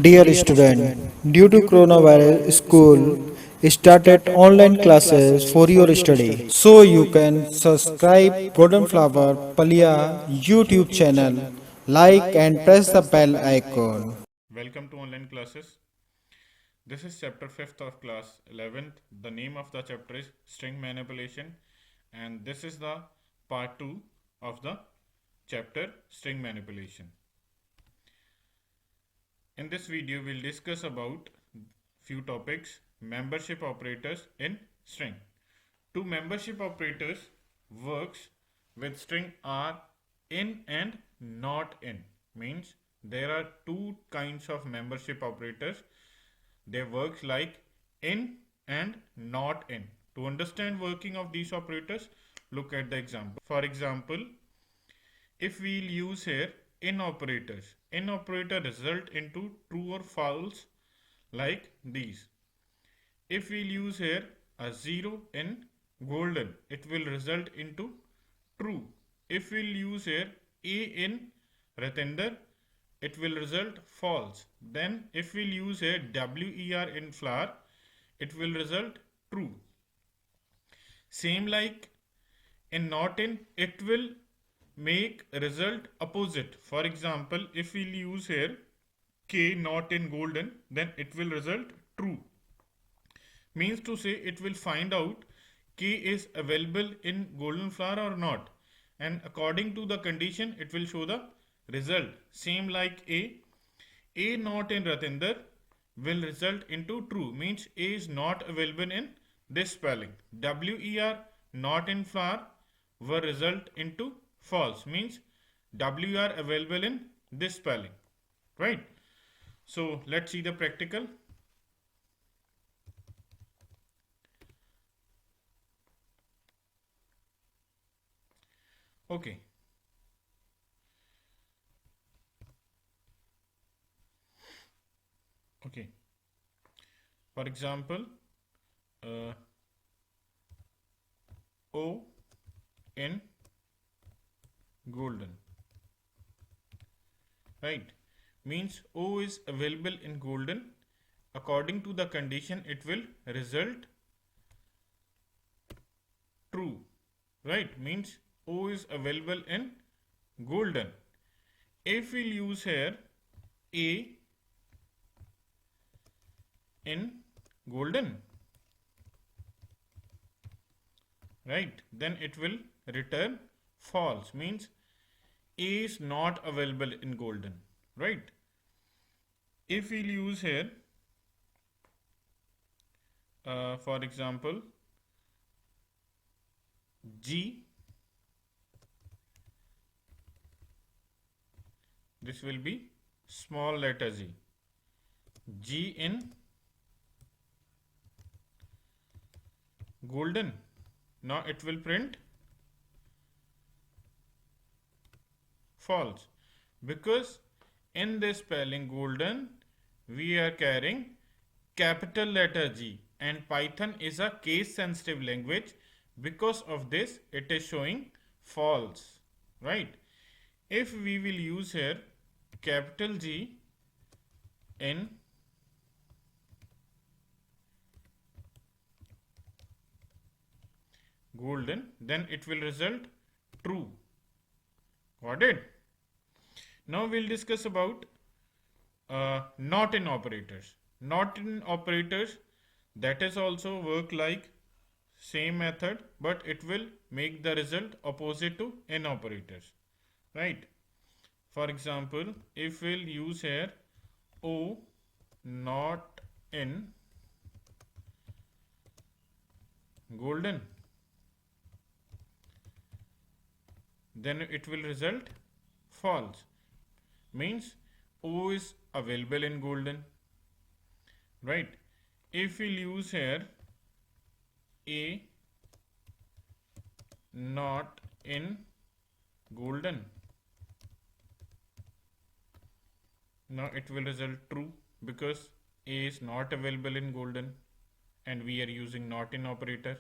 Dear student, due to coronavirus, school started online classes for your study. So you can subscribe Golden Flower Palia YouTube channel, like and press the bell icon. Welcome to online classes. This is chapter 5th of class 11th. The name of the chapter is string manipulation, and this is the part 2 of the chapter string manipulation. In this video we'll discuss about few topics: membership operators in string. Two membership operators works with string are in and not in. Means there are two kinds of membership operators. They work like in and not in. To understand working of these operators, look at the example. For example, if we'll use here in operator result into true or false like these. If we'll use here a 0 in golden, it will result into true. If we'll use here A in Ratinder, it will result false. Then if we'll use here WER in flower, it will result true. Same like in not in, it will make result opposite. For example, if we'll use here K not in golden, then it will result true. Means to say it will find out K is available in golden flower or not, and according to the condition it will show the result. Same like A not in Ratinder will result into true, means A is not available in this spelling. WER not in flower will result into false, means WER available in this spelling, right? So let's see the practical. Okay. Okay. For example, O in golden, right? Means O is available in golden. According to the condition, it will result true, right? Means O is available in golden. If we'll use here A in golden, right, then it will return false, means A is not available in golden, right? If we'll use here for example G, this will be small letter G in golden. Now it will print false, because in this spelling golden we are carrying capital letter G, and Python is a case sensitive language. Because of this it is showing false, right? If we will use here capital G in golden, then it will result true. Got it? Now we'll discuss about not in operators. Not in operators, that is also work like same method, but it will make the result opposite to in operators, right? For example, if we'll use here O not in golden, then it will result false, means O is available in golden, right? If we'll use here A not in golden, now it will result true, because A is not available in golden and we are using not in operator,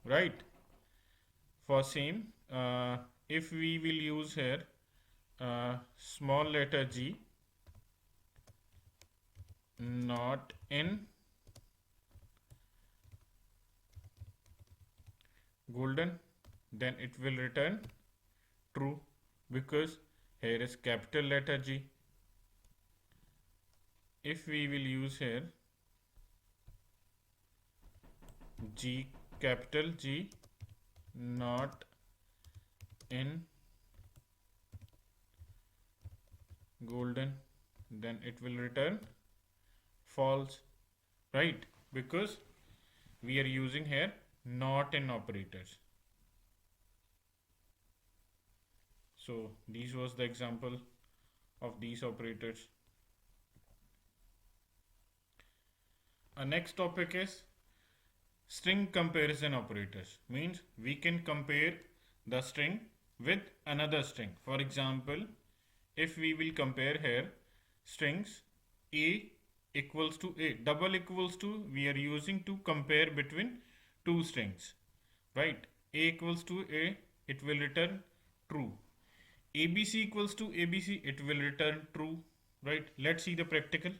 right? For same, if we will use here small letter G, not in golden, then it will return true, because here is capital letter G. If we will use here G, capital G, not in golden, then it will return false, right? Because we are using here not in operators. So this was the example of these operators. Our next topic is string comparison operators. Means we can compare the string with another string. For example, if we will compare here strings A equals to A, double equals to, we are using to compare between two strings, right? A equals to A, it will return true. ABC equals to ABC, it will return true, right? Let's see the practical.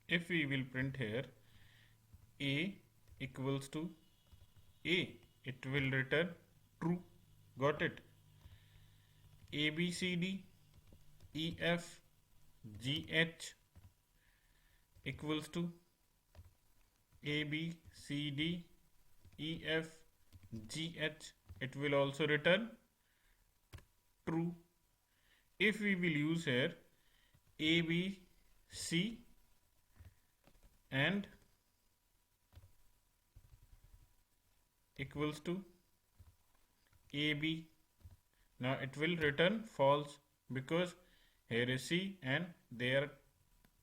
If we will print here A equals to A, it will return true. Got it? A, B, C, D, E, F, G, H equals to A, B, C, D, E, F, G, H, it will also return true. If we will use here A, B, C and equals to AB, now it will return false, because here is C and there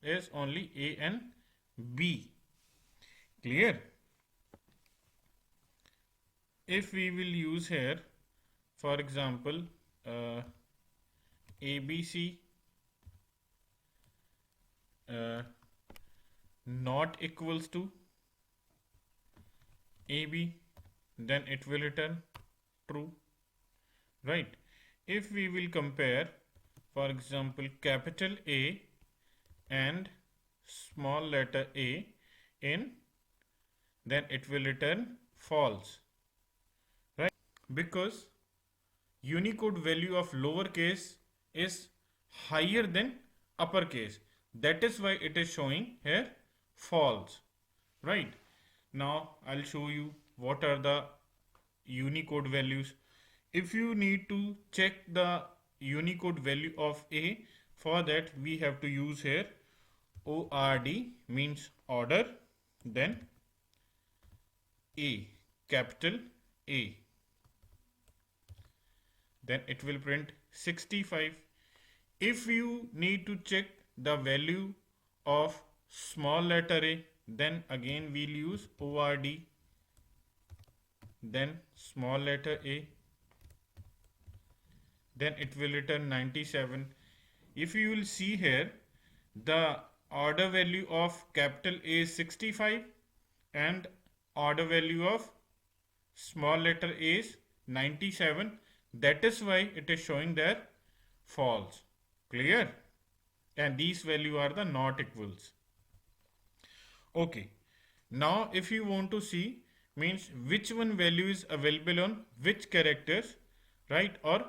is only A and B. Clear? If we will use here, for example, ABC not equals to AB, then it will return true, right? If we will compare, for example, capital A and small letter a in, then it will return false, right? Because Unicode value of lowercase is higher than uppercase. That is why it is showing here false, right? Now I'll show you what are the Unicode values. If you need to check the Unicode value of A, for that we have to use here ORD, means order, then A, capital A. Then it will print 65. If you need to check the value of small letter a, then again we'll use ORD, then small letter a, then it will return 97. If you will see here, the order value of capital A is 65 and order value of small letter a is 97. That is why it is showing there false. Clear? And these value are the not equals. Okay. Now if you want to see, means which one value is available on which characters, right, or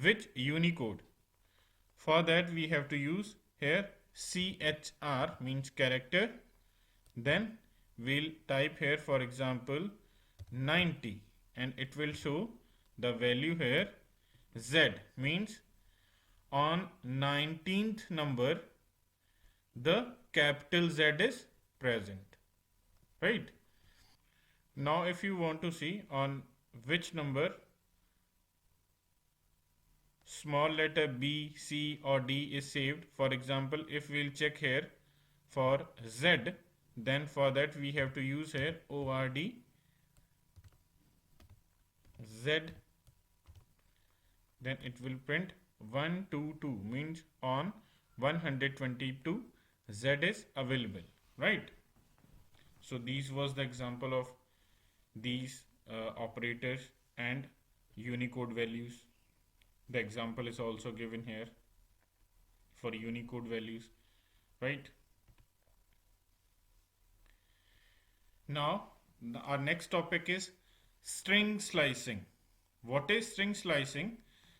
which Unicode. For that we have to use here CHR, means character. Then we'll type here, for example, 90, and it will show the value here Z, means on 19th number the capital Z is present, right? Now if you want to see on which number small letter B, C or D is saved, for example, if we'll check here for Z, then for that we have to use here ORD Z, then it will print 122, means on 122 Z is available, right? So these was the example of these operators and Unicode values. The example is also given here for Unicode values, right? Now, our next topic is string slicing. What is string slicing?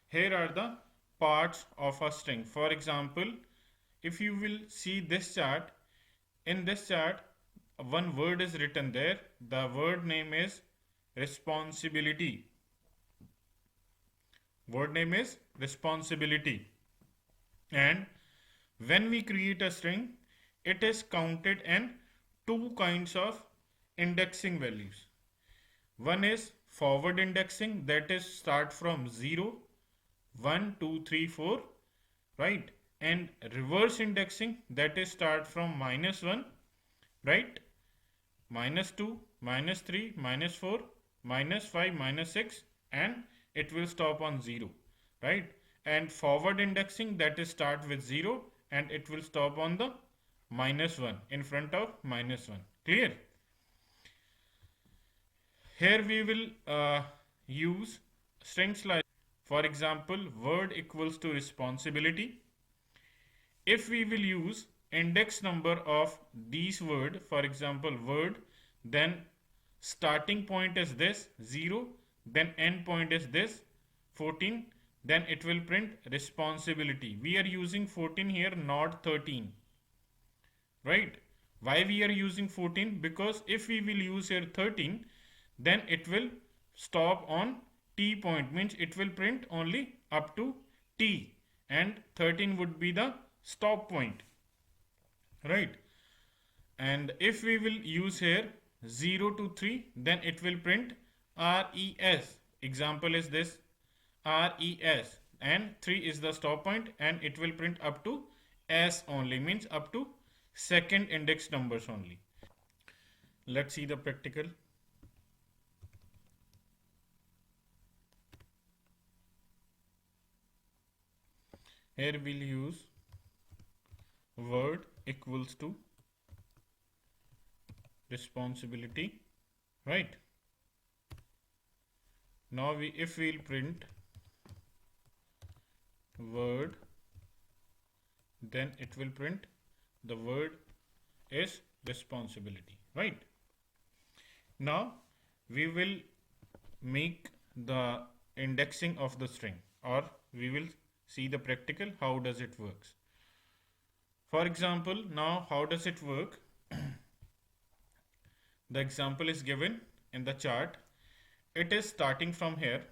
Here are the parts of a string. For example, if you will see this chart, in this chart, one word is written there. The word name is responsibility. Word name is responsibility. And when we create a string, it is counted in two kinds of indexing values. One is forward indexing, that is start from 0, 1, 2, 3, 4, right? And reverse indexing, that is start from -1, right? -2, -3, -4, -5, -6, and it will stop on 0, right? And forward indexing, that is start with 0 and it will stop on the -1 in front of -1. Clear? Here we will use string slice. For example, word equals to responsibility. If we will use index number of these word, for example word, then starting point is this 0, then end point is this 14, then it will print responsibility. We are using 14 here, not 13, right? Why we are using 14? Because if we will use here 13, then it will stop on T point, means it will print only up to T, and 13 would be the stop point, right? And if we will use here 0 to 3, then it will print RES. Example is this RES, and 3 is the stop point, and it will print up to S only, means up to second index numbers only. Let's see the practical. Here we'll use word equals to responsibility, right? Now if we'll print word, then it will print the word is responsibility, right? Now we will make the indexing of the string, or we will see the practical how does it works. For example, now how does it work? The example is given in the chart. It is starting from here,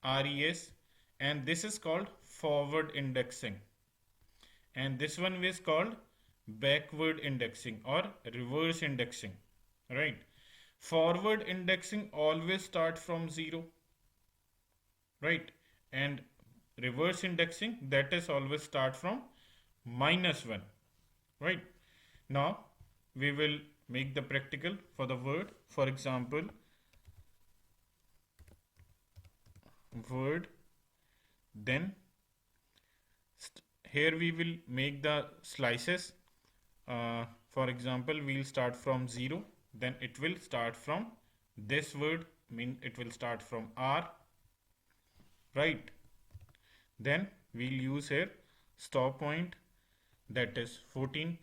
RES, and this is called forward indexing, and this one is called backward indexing or reverse indexing, right? Forward indexing always start from 0, right? And reverse indexing, that is always start from -1, right? Now we will make the practical for the word. For example, word, then here we will make the slices. For example, we'll start from 0, then it will start from this word, mean it will start from R, right? Then we'll use here stop point, that is 14.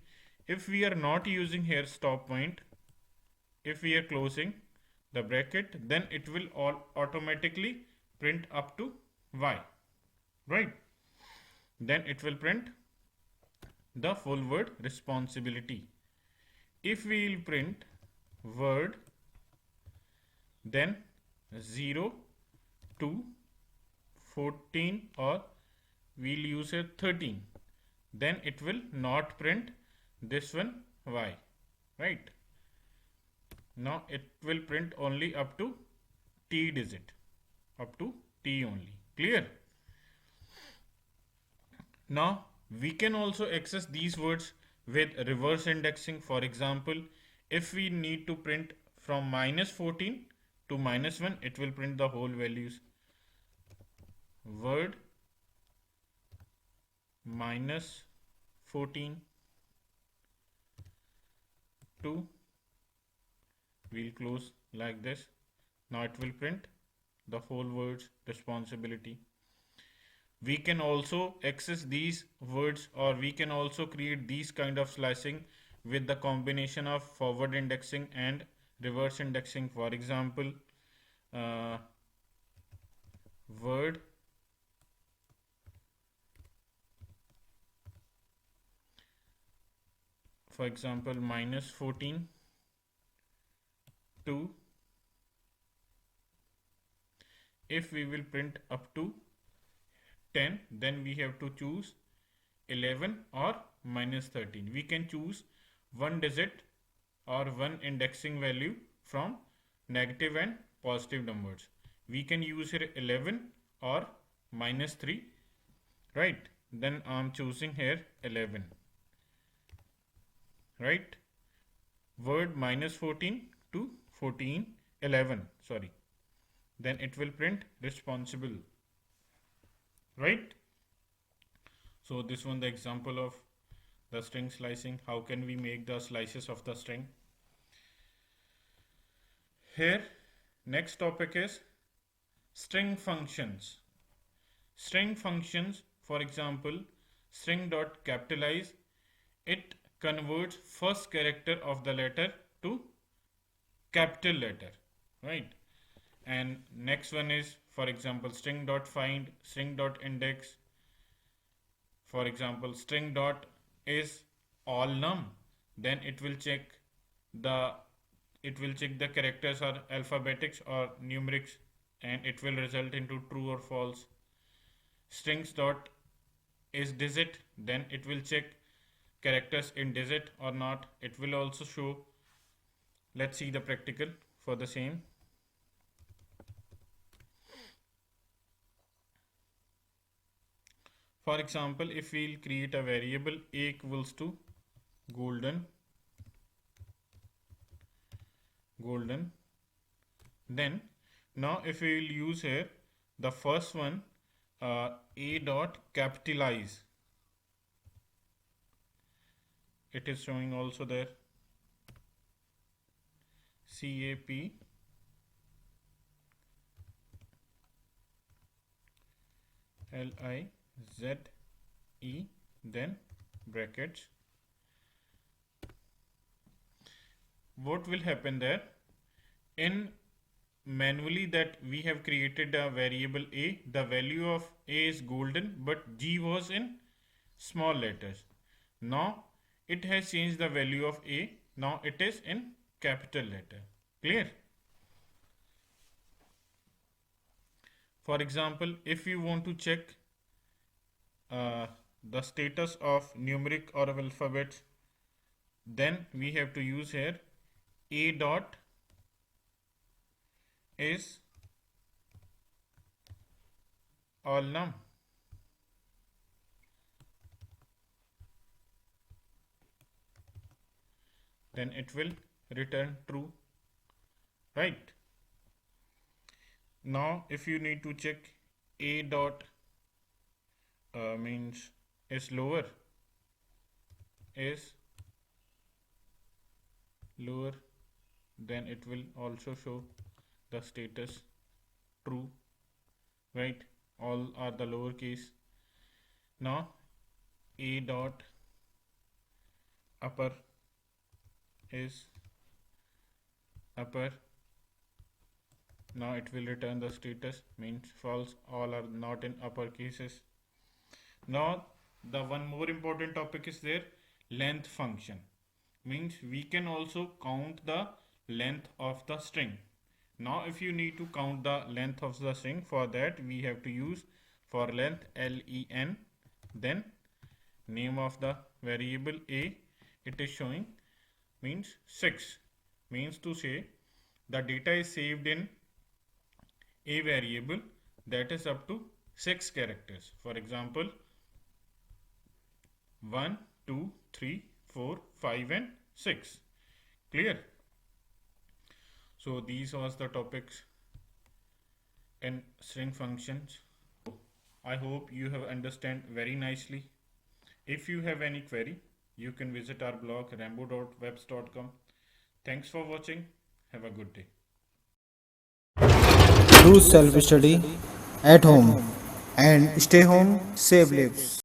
If we are not using here stop point, if we are closing the bracket, then it will all automatically print up to Y, right? Then it will print the full word responsibility. If we will print word, then 0 to 14, or we'll use a 13, then it will not print this one Y, right? Now it will print only up to T digit, up to T only. Clear? Now we can also access these words with reverse indexing. For example, if we need to print from -14 to -1, it will print the whole values. Word -14 to, we'll close like this. Now it will print the whole words responsibility. We can also access these words, or we can also create these kind of slicing with the combination of forward indexing and reverse indexing. For example, uh, word for example -14 to, if we will print up to 10, then we have to choose 11 or -13. We can choose one digit or one indexing value from negative and positive numbers. We can use here 11 or -3, right? Then I'm choosing here 11, right? Word -14 to 14, 11, sorry. Then it will print responsible, right? So this one the example of the string slicing. How can we make the slices of the string? Here next topic is string functions. String functions, for example, string dot capitalize, it converts first character of the letter to capital letter, right? And next one is, for example, string dot find, string dot index. For example, string dot is all num, then it will check the characters are alphabetics or numerics, and it will result into true or false. Strings dot is digit, then it will check characters in digit or not. It will also show. Let's see the practical for the same. For example, if we'll create a variable a equals to golden, then now if we will use here the first one, a dot capitalize, it is showing also there, CAP LIZE, then brackets. What will happen there? In manually that we have created a variable a, the value of a is golden, but G was in small letters. Now it has changed the value of a, now it is in capital letter. Clear? For example, if you want to check the status of numeric or of alphabets, then we have to use here a dot is all num. Then it will return true, right? Now if you need to check a dot means is lower, then it will also show the status true, right? All are the lowercase. Now a dot upper is upper, now it will return the status means false, all are not in upper cases. Now the one more important topic is there, length function, means we can also count the length of the string. Now if you need to count the length of the string, for that we have to use for length len, then name of the variable a, it is showing means 6, means to say the data is saved in a variable that is up to 6 characters. For example 1, 2, 3, 4, 5 and 6. Clear? So these was the topics in string functions. I hope you have understand very nicely. If you have any query, you can visit our blog rambo.webs.com. Thanks for watching. Have a good day. Do self study at home. and stay home, save lives.